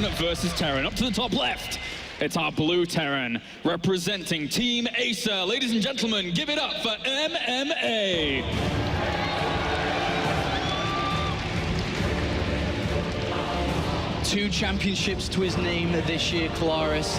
Terran versus Terran. Up to the top left, it's our blue Terran representing Team Acer. Ladies and gentlemen, give it up for MMA. Two championships to his name this year, Kolaris.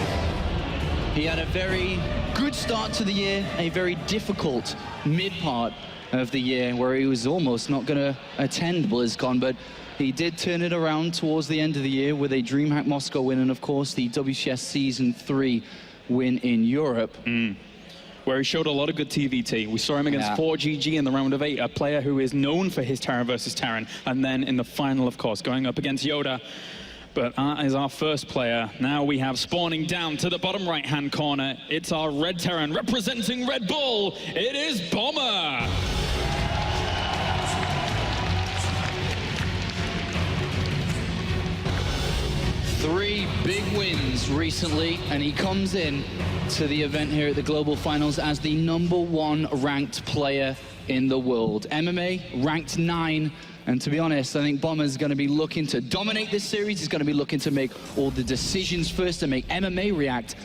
He had a very good start to the year, a very difficult mid-part of the year where he was almost not going to attend BlizzCon, but he did turn it around towards the end of the year with a DreamHack Moscow win and, of course, the WCS Season 3 win in Europe. Where he showed a lot of good TVT. We saw him against 4GG in the round of 8, a player who is known for his Terran versus Terran, and then in the final, of course, going up against Yoda. But that is our first player. Now we have spawning down to the bottom right-hand corner. It's our red Terran representing Red Bull. It is Bomber. Three big wins recently, and he comes in to the event here at the Global Finals as the #1 ranked player in the world. MMA ranked 9. And to be honest, I think Bomber's going to be looking to dominate this series. He's going to be looking to make all the decisions first to make MMA react.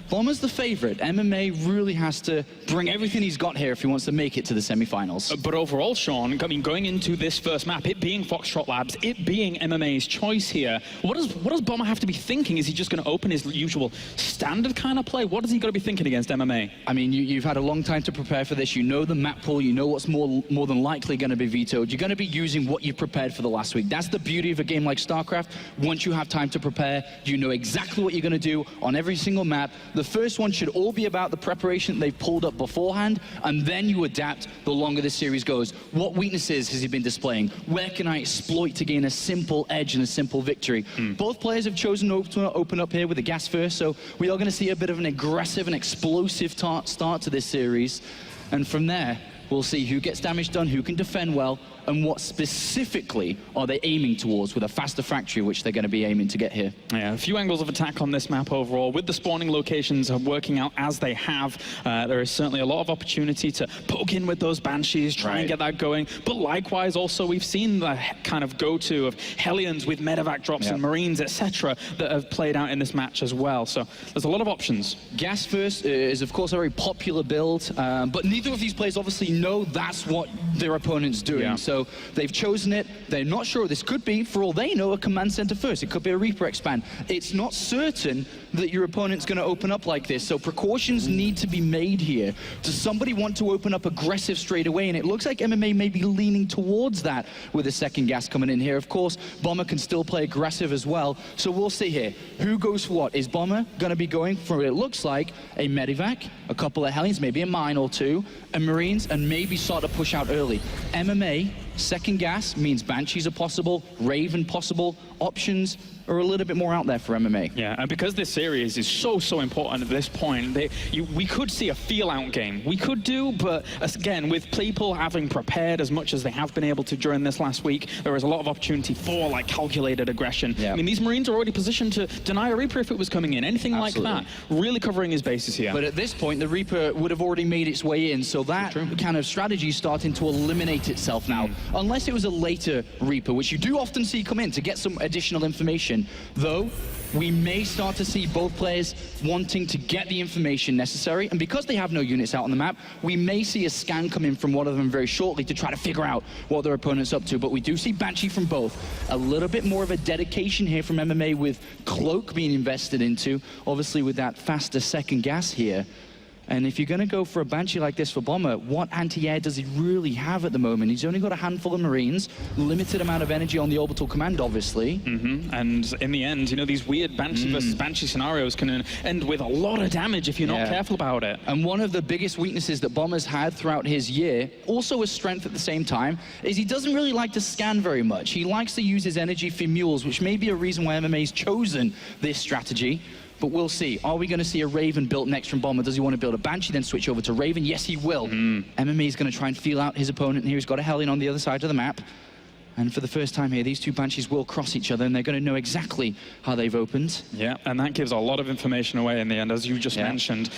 Bomber's the favorite. MMA really has to bring everything he's got here if he wants to make it to the semifinals. But overall, Sean, I mean, going into this first map, it being Foxtrot Labs, it being MMA's choice here, what does Bomber have to be thinking? Is he just going to open his usual standard kind of play? What is he going to be thinking against MMA? I mean, you've had a long time to prepare for this. You know the map pool. You know what's more than likely going to be vetoed. You're going to be using what you've prepared for the last week. That's the beauty of a game like StarCraft. Once you have time to prepare, you know exactly what you're going to do on every single map. The first one should all be about the preparation they've pulled up beforehand, and then you adapt the longer the series goes. What weaknesses has he been displaying? Where can I exploit to gain a simple edge and a simple victory? Both players have chosen to open up here with the gas first, so we are going to see a bit of an aggressive and explosive start to this series. And from there, we'll see who gets damage done, who can defend well, and what specifically are they aiming towards with a faster factory, which they're going to be aiming to get here. Yeah, a few angles of attack on this map overall. With the spawning locations working out as they have, there is certainly a lot of opportunity to poke in with those Banshees, try and get that going. But likewise, also, we've seen the kind of go-to of Hellions with medevac drops and Marines, etc., that have played out in this match as well. So there's a lot of options. Gas first is, of course, a very popular build, but neither of these players obviously know that's what their opponent's doing. So they've chosen it. They're not sure. This could be, for all they know, a command center first. It could be a Reaper expand. It's not certain that your opponent's going to open up like this. So precautions need to be made here. Does somebody want to open up aggressive straight away? And it looks like MMA may be leaning towards that with a second gas coming in here. Of course, Bomber can still play aggressive as well. So we'll see here. Who goes for what? Is Bomber going to be going for, it looks like, a medevac, a couple of Hellions, maybe a mine or two, and Marines, and maybe start to push out early. MMA, second gas means Banshees are possible, Raven possible, options are a little bit more out there for MMA. Yeah, and because this series is so important at this point, we could see a feel-out game. We could do, but again, with people having prepared as much as they have been able to during this last week, there is a lot of opportunity for like calculated aggression. I mean, these Marines are already positioned to deny a Reaper if it was coming in, anything like that. Really covering his bases here. But at this point, the Reaper would have already made its way in, so that kind of strategy is starting to eliminate itself now. Unless it was a later Reaper, which you do often see come in to get some additional information. Though, we may start to see both players wanting to get the information necessary, and because they have no units out on the map, we may see a scan come in from one of them very shortly to try to figure out what their opponent's up to. But we do see Banshee from both. A little bit more of a dedication here from MMA with Cloak being invested into, obviously with that faster second gas here. And if you're going to go for a Banshee like this for Bomber, what anti-air does he really have at the moment? He's only got a handful of Marines, limited amount of energy on the orbital command, obviously. And in the end, you know, these weird Banshee versus Banshee scenarios can end with a lot of damage if you're not careful about it. And one of the biggest weaknesses that Bomber's had throughout his year, also a strength at the same time, is he doesn't really like to scan very much. He likes to use his energy for mules, which may be a reason why MMA's chosen this strategy. But we'll see. Are we going to see a Raven built next from Bomber? Does he want to build a Banshee, then switch over to Raven? Yes, he will. MMA is going to try and feel out his opponent here. He's got a Hellion on the other side of the map. And for the first time here, these two Banshees will cross each other, and they're going to know exactly how they've opened. Yeah, and that gives a lot of information away in the end, as you just mentioned.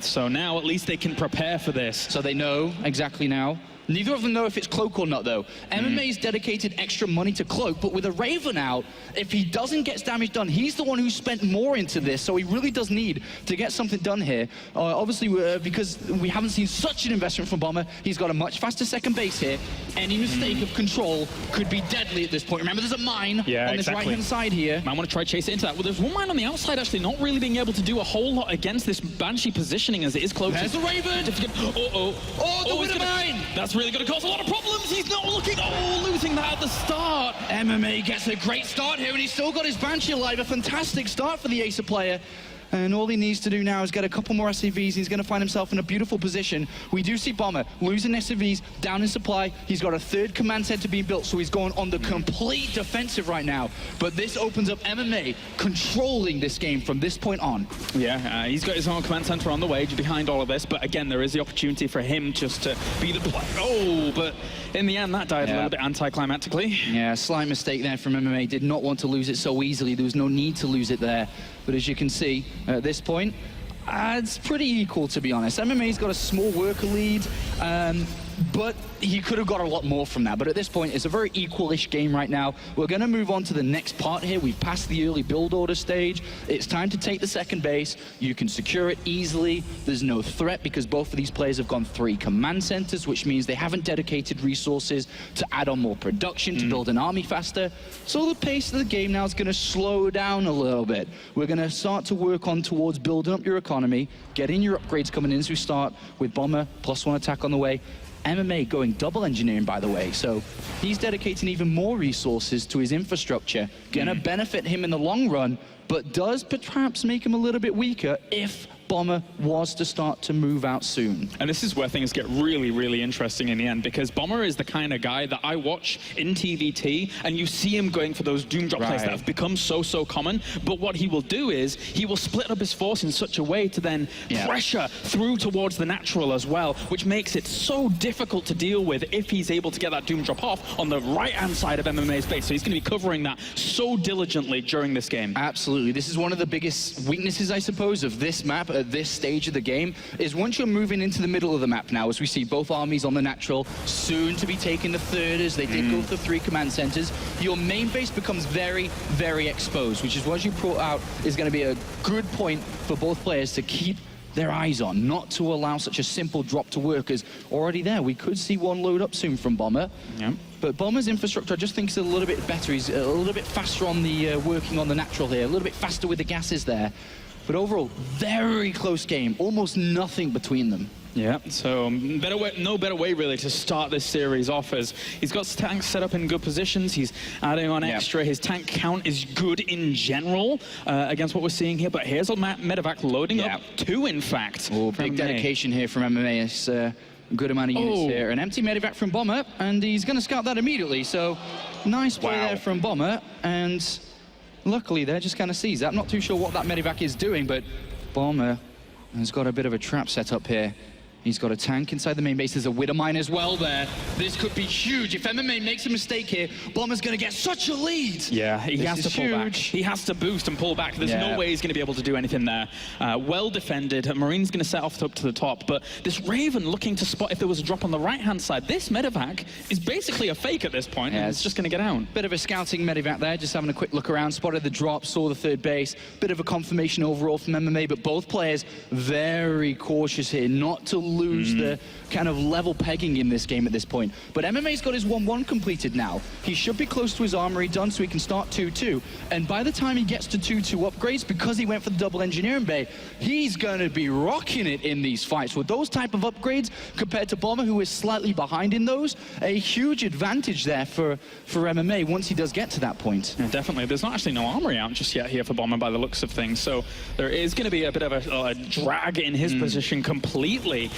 So now, at least they can prepare for this. So they know exactly now Neither of them know if it's Cloak or not, though. MMA's dedicated extra money to Cloak, but with a Raven out, if he doesn't get damage done, he's the one who spent more into this, so he really does need to get something done here. Obviously, because we haven't seen such an investment from Bomber, he's got a much faster second base here. Any mistake of control could be deadly at this point. Remember, there's a mine on this right-hand side here. I want to try to chase it into that. Well, there's one mine on the outside, actually, not really being able to do a whole lot against this Banshee positioning as it is Cloak. There's the Raven! The winner mine! That's really going to cause a lot of problems. He's not looking. Losing that at the start. MMA gets a great start here, and he's still got his Banshee alive. A fantastic start for the Acer player. And all he needs to do now is get a couple more SCVs. He's going to find himself in a beautiful position. We do see Bomber losing SCVs, down in supply. He's got a third command center being built, so he's going on the complete defensive right now. But this opens up MMA controlling this game from this point on. Yeah, he's got his own command center on the way behind all of this. But again, there is the opportunity for him just to be the player. Oh, but in the end, that died a little bit anticlimactically. Yeah, slight mistake there from MMA. Did not want to lose it so easily. There was no need to lose it there. But as you can see, at this point, it's pretty equal, to be honest. MMA's got a small worker lead, but he could have got a lot more from that. But at this point, it's a very equal-ish game right now. We're going to move on to the next part here. We've passed the early build order stage. It's time to take the second base. You can secure it easily. There's no threat because both of these players have gone 3 command centers, which means they haven't dedicated resources to add on more production, to build an army faster. So the pace of the game now is going to slow down a little bit. We're going to start to work on towards building up your economy, getting your upgrades coming in as we start with Bomber, +1 attack on the way. MMA going double engineering, by the way, so he's dedicating even more resources to his infrastructure. Gonna benefit him in the long run, but does perhaps make him a little bit weaker if Bomber was to start to move out soon. And this is where things get really, really interesting in the end, because Bomber is the kind of guy that I watch in TVT, and you see him going for those doom drop plays that have become so common. But what he will do is he will split up his force in such a way to then pressure through towards the natural as well, which makes it so difficult to deal with if he's able to get that doom drop off on the right-hand side of MMA's base. So he's going to be covering that so diligently during this game. Absolutely. This is one of the biggest weaknesses, I suppose, of this map at this stage of the game, is once you're moving into the middle of the map now, as we see both armies on the natural, soon to be taking the third, as they did go for 3 command centers, your main base becomes very, very exposed, which is what you brought out is going to be a good point for both players to keep their eyes on, not to allow such a simple drop to work, as already there, we could see one load up soon from Bomber. But Bomber's infrastructure, I just think, is a little bit better. He's a little bit faster on the working on the natural here, a little bit faster with the gases there. But overall, very close game, almost nothing between them. Yeah, so no better way really to start this series off, as he's got tanks set up in good positions. He's adding on extra. His tank count is good in general against what we're seeing here. But here's a medevac loading up 2, in fact. Oh, big dedication here from MMA. It's a good amount of units here. An empty medevac from Bomber, and he's going to scout that immediately. So nice play there from Bomber, and luckily there just kind of sees that. I'm not too sure what that medevac is doing, but Bomber has got a bit of a trap set up here. He's got a tank inside the main base. There's a Widow Mine as well there. This could be huge. If MMA makes a mistake here, Bomber's going to get such a lead. Yeah, he has to pull back. He has to boost and pull back. There's no way he's going to be able to do anything there. Well defended. Marine's going to set off up to the top. But this Raven looking to spot if there was a drop on the right-hand side. This medevac is basically a fake at this point. And it's just going to get out. Bit of a scouting medevac there. Just having a quick look around. Spotted the drop. Saw the third base. Bit of a confirmation overall from MMA. But both players very cautious here. Not to lose the kind of level pegging in this game at this point. But MMA's got his 1-1 completed now. He should be close to his armory done so he can start 2-2. And by the time he gets to 2-2 upgrades, because he went for the double engineering bay, he's going to be rocking it in these fights. With those type of upgrades compared to Bomber, who is slightly behind in those, a huge advantage there for MMA once he does get to that point. Yeah, definitely. There's not actually no armory out just yet here for Bomber by the looks of things. So there is going to be a bit of a drag in his position completely.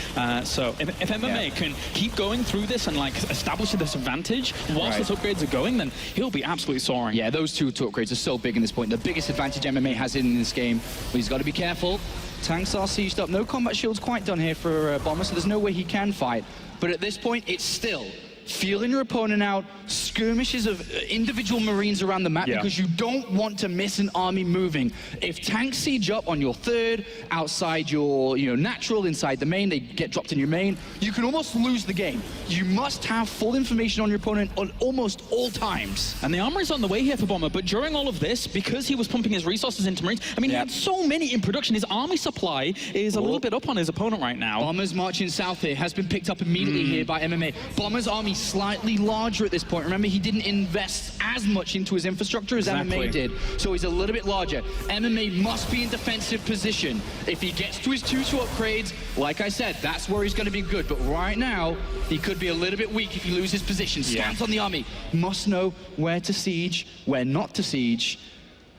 So if MMA can keep going through this and like establish this advantage whilst his upgrades are going, then he'll be absolutely soaring. Yeah, those two upgrades are so big in this point. The biggest advantage MMA has in this game, but he's got to be careful. Tanks are sieged up. No combat shields quite done here for Bomber, so there's no way he can fight. But at this point, it's still feeling your opponent out, skirmishes of individual Marines around the map, because you don't want to miss an army moving. If tanks siege up on your third, outside your natural, inside the main, they get dropped in your main, you can almost lose the game. You must have full information on your opponent on almost all times. And the armor is on the way here for Bomber, but during all of this, because he was pumping his resources into Marines, I mean, he had so many in production, his army supply is a little bit up on his opponent right now. Bomber's marching south here, has been picked up immediately here by MMA. Bomber's army slightly larger at this point. Remember, he didn't invest as much into his infrastructure as MMA did, so he's a little bit larger. MMA must be in defensive position. If he gets to his 2-2 upgrades, like I said, that's where he's going to be good, but right now, he could be a little bit weak if he loses position. Scans on the army, must know where to siege, where not to siege.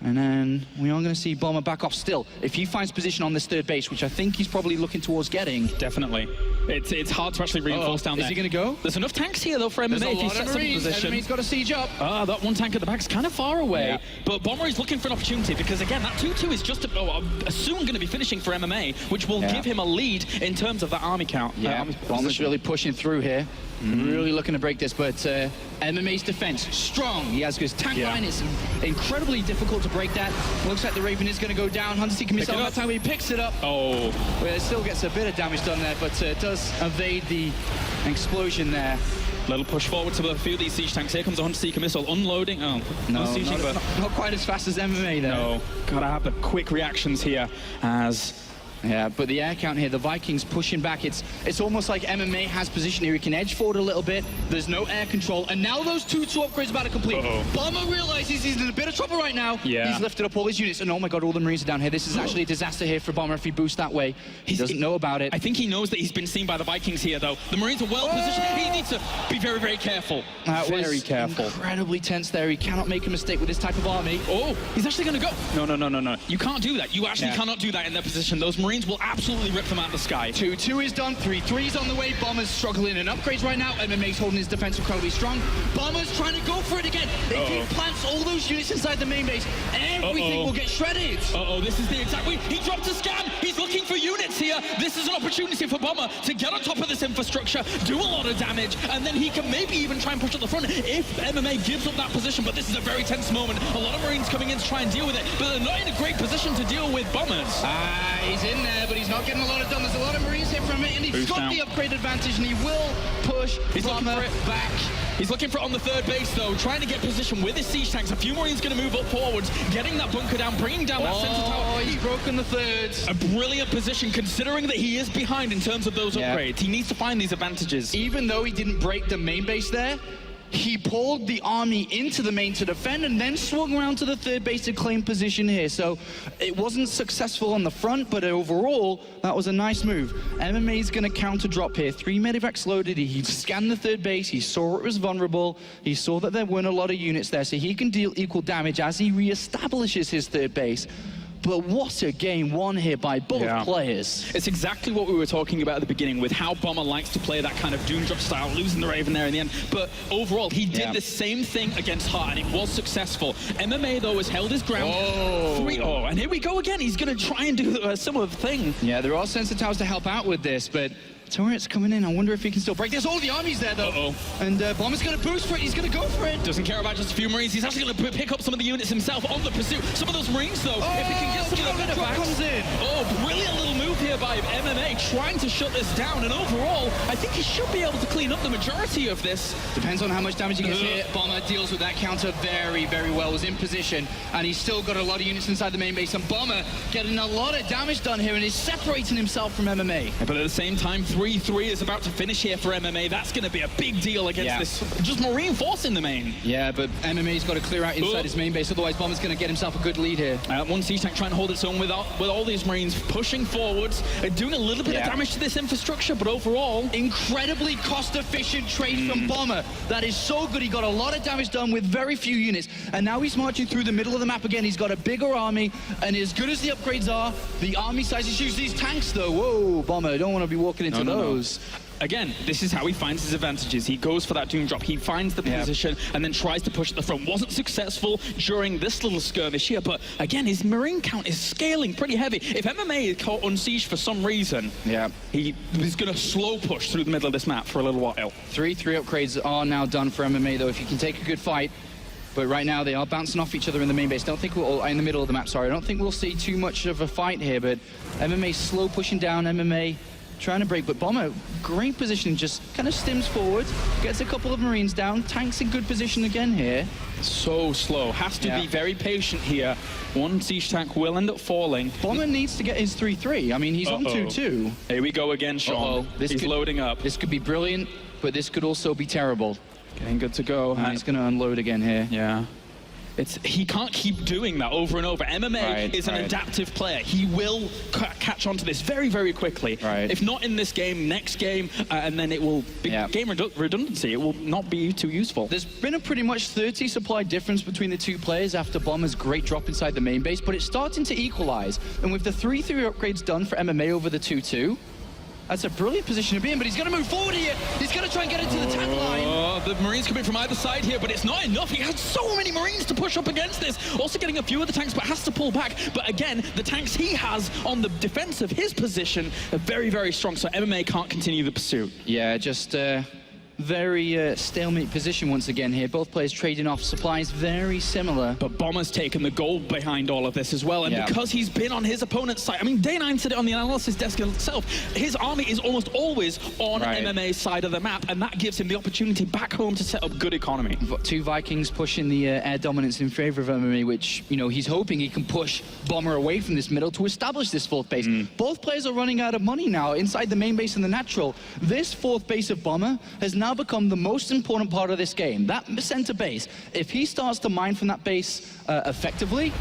And then we are going to see Bomber back off still. If he finds position on this third base, which I think he's probably looking towards getting. Definitely. It's hard to actually reinforce down there. Is he going to go? There's enough tanks here, though, for MMA if he sets up a position. MMA's got to siege up. That one tank at the back is kind of far away. But Bomber is looking for an opportunity because, again, that 2-2 is just soon going to be finishing for MMA, which will give him a lead in terms of that army count. Bomber's really pushing through here. Really looking to break this, but MMA's defense, strong. He has his tank line. It's incredibly difficult to break that. Looks like the Raven is going to go down. Hunter-seeking missile. That time he picks it up. Well, it still gets a bit of damage done there, but it does evade the explosion there. Little push forward to a few of these siege tanks. Here comes a Hunter-seeker missile, unloading. No, not quite as fast as MMA there. No, gotta have the quick reactions here as... but the air count here, the Vikings pushing back. It's almost like MMA has position here. He can edge forward a little bit. There's no air control. And now those 2-2 upgrades about to complete. Bomber realizes he's in a bit of trouble right now. He's lifted up all his units. And oh my God, all the Marines are down here. This is actually a disaster here for Bomber if he boosts that way. He doesn't know about it. I think he knows that he's been seen by the Vikings here, though. The Marines are well positioned. He needs to be very, very careful. Very careful. Incredibly tense there. He cannot make a mistake with this type of army. He's actually going to go. No. You can't do that. You actually cannot do that in their position. Those Marines will absolutely rip them out of the sky. 2-2 is done, 3-3's on the way. Bomber's struggling in upgrades right now. MMA's holding his defense incredibly strong. Bomber's trying to go for it again. If he plants all those units inside the main base, everything will get shredded. This is the exact way. He dropped a scan. He's looking for units here. This is an opportunity for Bomber to get on top of this infrastructure, do a lot of damage, and then he can maybe even try and push at the front if MMA gives up that position. But this is a very tense moment. A lot of Marines coming in to try and deal with it, but they're not in a great position to deal with Bombers. He's in there, but he's not getting a lot of done. There's a lot of Marines here from it, and he's got the upgrade advantage, and he will push Bomber back. He's looking for it on the third base, though, trying to get position with his siege tanks. A few Marines going to move up forwards, getting that bunker down, bringing down that center tower. He's broken the thirds. A brilliant position, considering that he is behind in terms of those upgrades. He needs to find these advantages. Even though he didn't break the main base there, he pulled the army into the main to defend and then swung around to the third base to claim position here. So it wasn't successful on the front, but overall, that was a nice move. MMA's going to counter drop here. 3 medivacs loaded. He scanned the third base. He saw it was vulnerable. He saw that there weren't a lot of units there, so he can deal equal damage as he reestablishes his third base. But what a game won here by both players. It's exactly what we were talking about at the beginning with how Bomber likes to play that kind of doom drop style, losing the Raven there in the end. But overall, he did the same thing against Hart, and it was successful. MMA, though, has held his ground. 3-0, and here we go again. He's going to try and do a similar thing. Yeah, there are sensor towers to help out with this, but Turret's coming in. I wonder if he can still break. There's all the armies there, though. And Bomber's going to boost for it. He's going to go for it. Doesn't care about just a few Marines. He's actually going to pick up some of the units himself on the pursuit. Some of those Marines, though, if he can get some of the drop comes in. Brilliant little move here by MMA, trying to shut this down. And overall, I think he should be able to clean up the majority of this. Depends on how much damage he gets here. Bomber deals with that counter very, very well. Was in position, and he's still got a lot of units inside the main base. And Bomber getting a lot of damage done here, and is separating himself from MMA. But at the same time, 3-3 is about to finish here for MMA. That's going to be a big deal against this just Marine force in the main. Yeah, but MMA's got to clear out inside his main base, otherwise Bomber's going to get himself a good lead here. One siege tank trying to hold its own with all these Marines pushing forwards, doing a little bit of damage to this infrastructure, but overall, incredibly cost-efficient trade from Bomber. That is so good. He got a lot of damage done with very few units, and now he's marching through the middle of the map again. He's got a bigger army, and as good as the upgrades are, the army size is huge. These tanks, though, whoa, Bomber, don't want to be walking into those. again, this is how he finds his advantages. He goes for that Doom Drop. He finds the position and then tries to push at the front. Wasn't successful during this little skirmish here, but again, his Marine count is scaling pretty heavy. If MMA is caught on siege for some reason, he is going to slow push through the middle of this map for a little while. 3-3 upgrades are now done for MMA, though, if you can take a good fight. But right now, they are bouncing off each other in the main base. Don't think we'll, in the middle of the map, sorry. I don't think we'll see too much of a fight here, but MMA slow pushing down, MMA trying to break. But Bomber, great position, just kind of stims forward, gets a couple of Marines down. Tank's in good position again here. So slow. Has to be very patient here. One siege tank will end up falling. Bomber needs to get his 3-3. I mean, he's on 2-2. Here we go again, Sean. He's loading up. This could be brilliant, but this could also be terrible. Getting good to go. And he's going to unload again here. Yeah. He can't keep doing that over and over. MMA is an adaptive player. He will catch on to this very, very quickly. If not in this game, next game, and then it will be game redundancy. It will not be too useful. There's been a pretty much 30 supply difference between the two players after Bomber's great drop inside the main base, but it's starting to equalize. And with the 3-3 upgrades done for MMA over the 2-2, that's a brilliant position to be in, but he's going to move forward here. He's going to try and get into the tank line. Oh, the Marines coming from either side here, but it's not enough. He has so many Marines to push up against this. Also getting a few of the tanks, but has to pull back. But again, the tanks he has on the defense of his position are very, very strong, so MMA can't continue the pursuit. Yeah, just very stalemate position once again here. Both players trading off supplies, very similar. But Bomber's taken the goal behind all of this as well, and because he's been on his opponent's side, I mean, Day9 said it on the analysis desk itself, his army is almost always on MMA's side of the map, and that gives him the opportunity back home to set up good economy. Two Vikings pushing the air dominance in favor of MMA, which, you know, he's hoping he can push Bomber away from this middle to establish this fourth base. Both players are running out of money now inside the main base and the natural. This fourth base of Bomber has now become the most important part of this game. That center base, if he starts to mine from that base effectively,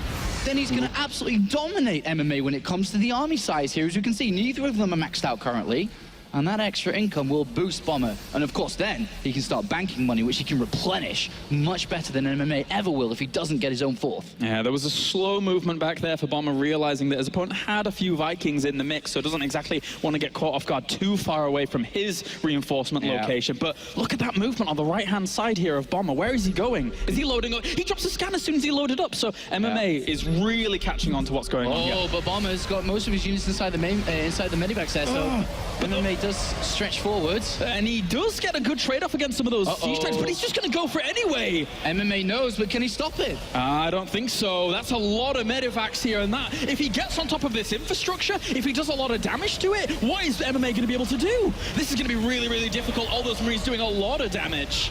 then he's going to absolutely dominate MMA when it comes to the army size here. As you can see, neither of them are maxed out currently. And that extra income will boost Bomber. And of course, then he can start banking money, which he can replenish much better than MMA ever will if he doesn't get his own fourth. Yeah, there was a slow movement back there for Bomber, realizing that his opponent had a few Vikings in the mix, so doesn't exactly want to get caught off guard too far away from his reinforcement location. But look at that movement on the right-hand side here of Bomber. Where is he going? Is he loading up? He drops a scan as soon as he loaded up, so MMA is really catching on to what's going on here. Oh, but Bomber's got most of his units inside the medivacs there, so MMA does stretch forwards. And he does get a good trade-off against some of those siege tanks, but he's just going to go for it anyway. MMA knows, but can he stop it? I don't think so. That's a lot of medivacs here, and that, if he gets on top of this infrastructure, if he does a lot of damage to it, what is MMA going to be able to do? This is going to be really, really difficult. All those Marines doing a lot of damage.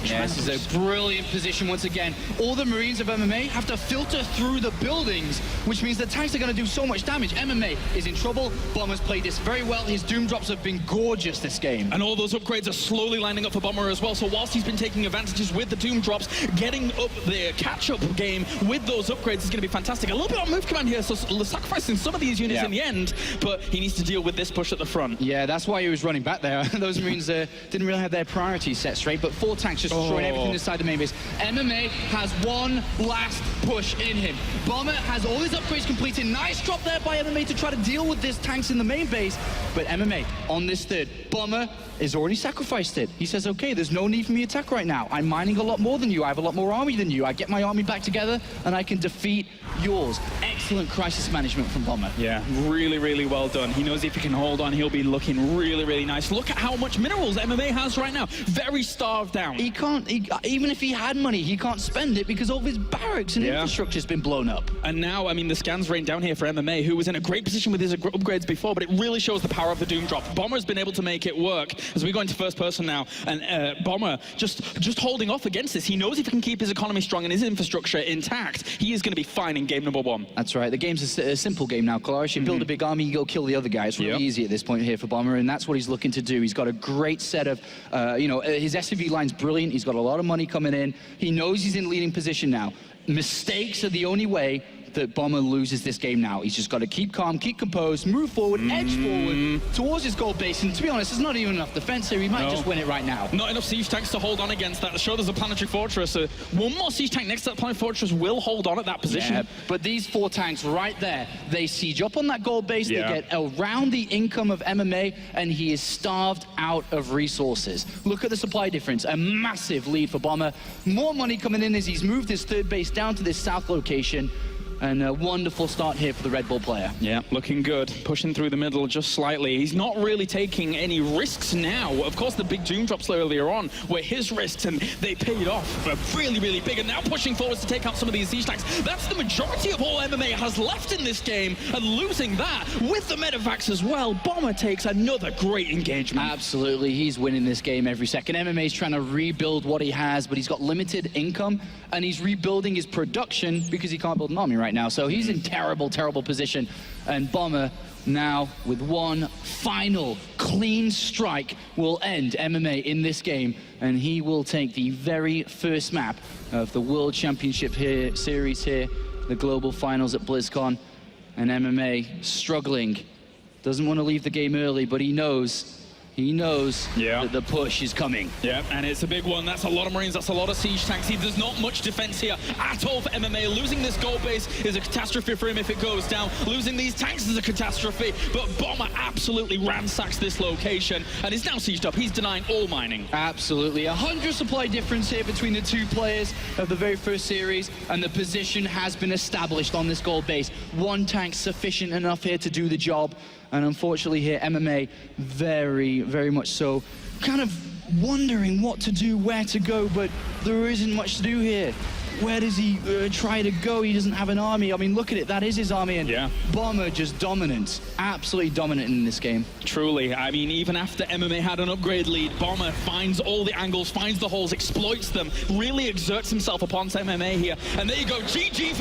Yeah, this is a brilliant position once again. All the Marines of MMA have to filter through the buildings, which means the tanks are going to do so much damage. MMA is in trouble. Bomber's played this very well. His Doom Drops have been gorgeous this game. And all those upgrades are slowly lining up for Bomber as well. So whilst he's been taking advantages with the Doom Drops, getting up the catch-up game with those upgrades is going to be fantastic. A little bit on move command here, so sacrificing some of these units in the end, but he needs to deal with this push at the front. Yeah, that's why he was running back there. Those Marines didn't really have their priorities set straight, but 4 tanks just destroying everything inside the main base. MMA has one last push in him. Bomber has all his upgrades completed. Nice drop there by MMA to try to deal with this tanks in the main base. But MMA on this third. Bomber has already sacrificed it. He says, okay, there's no need for me to attack right now. I'm mining a lot more than you. I have a lot more army than you. I get my army back together and I can defeat yours. Excellent crisis management from Bomber. Yeah, really, really well done. He knows if he can hold on, he'll be looking really, really nice. Look at how much minerals MMA has right now. Very starved down. He can't, even if he had money, he can't spend it because all of his barracks and infrastructure's been blown up. And now, I mean, the scans rain down here for MMA, who was in a great position with his upgrades before, but it really shows the power of the Doom Drop. Bomber's been able to make it work. As we go into first person now, and Bomber just holding off against this. He knows if he can keep his economy strong and his infrastructure intact, he is going to be fine in game number 1. That's right. The game's a simple game now, Kalaris. You build a big army, you go kill the other guy. It's really easy at this point here for Bomber, and that's what he's looking to do. He's got a great set of, his SUV line's brilliant. He's got a lot of money coming in. He knows he's in leading position now. Mistakes are the only way that Bomber loses this game now. He's just got to keep calm, keep composed, move forward, edge forward towards his gold base. And to be honest, there's not even enough defense here. He might just win it right now. Not enough siege tanks to hold on against that. Sure, there's a planetary fortress. One more siege tank next to that planetary fortress will hold on at that position. Yeah, but these 4 tanks right there, they siege up on that gold base, they get around the income of MMA, and he is starved out of resources. Look at the supply difference, a massive lead for Bomber. More money coming in as he's moved his 3rd base down to this south location. And a wonderful start here for the Red Bull player. Yeah, looking good. Pushing through the middle just slightly. He's not really taking any risks now. Of course, the big Doom drops earlier on were his risks, and they paid off really, really big. And now pushing forwards to take out some of these siege tanks. That's the majority of all MMA has left in this game, and losing that with the medevacs as well. Bomber takes another great engagement. Absolutely, he's winning this game every second. MMA's trying to rebuild what he has, but he's got limited income, and he's rebuilding his production because he can't build an army right now. So he's in terrible, terrible position. And Bomber now with one final clean strike will end MMA in this game, and he will take the very first map of the World Championship series here, the global finals at BlizzCon. And MMA struggling, doesn't want to leave the game early, but he knows that the push is coming. Yeah, and it's a big one. That's a lot of Marines, that's a lot of siege tanks. There's not much defense here at all for MMA. Losing this gold base is a catastrophe for him if it goes down. Losing these tanks is a catastrophe, but Bomber absolutely ransacks this location and is now sieged up. He's denying all mining. Absolutely. 100 supply difference here between the 2 players of the very first series, and the position has been established on this gold base. 1 tank sufficient enough here to do the job. And unfortunately here, MMA, very, very much so, kind of wondering what to do, where to go, but there isn't much to do here. Where does he try to go? He doesn't have an army. I mean, look at it. That is his army. And Bomber just dominant. Absolutely dominant in this game. Truly. I mean, even after MMA had an upgrade lead, Bomber finds all the angles, finds the holes, exploits them, really exerts himself upon MMA here. And there you go. GG for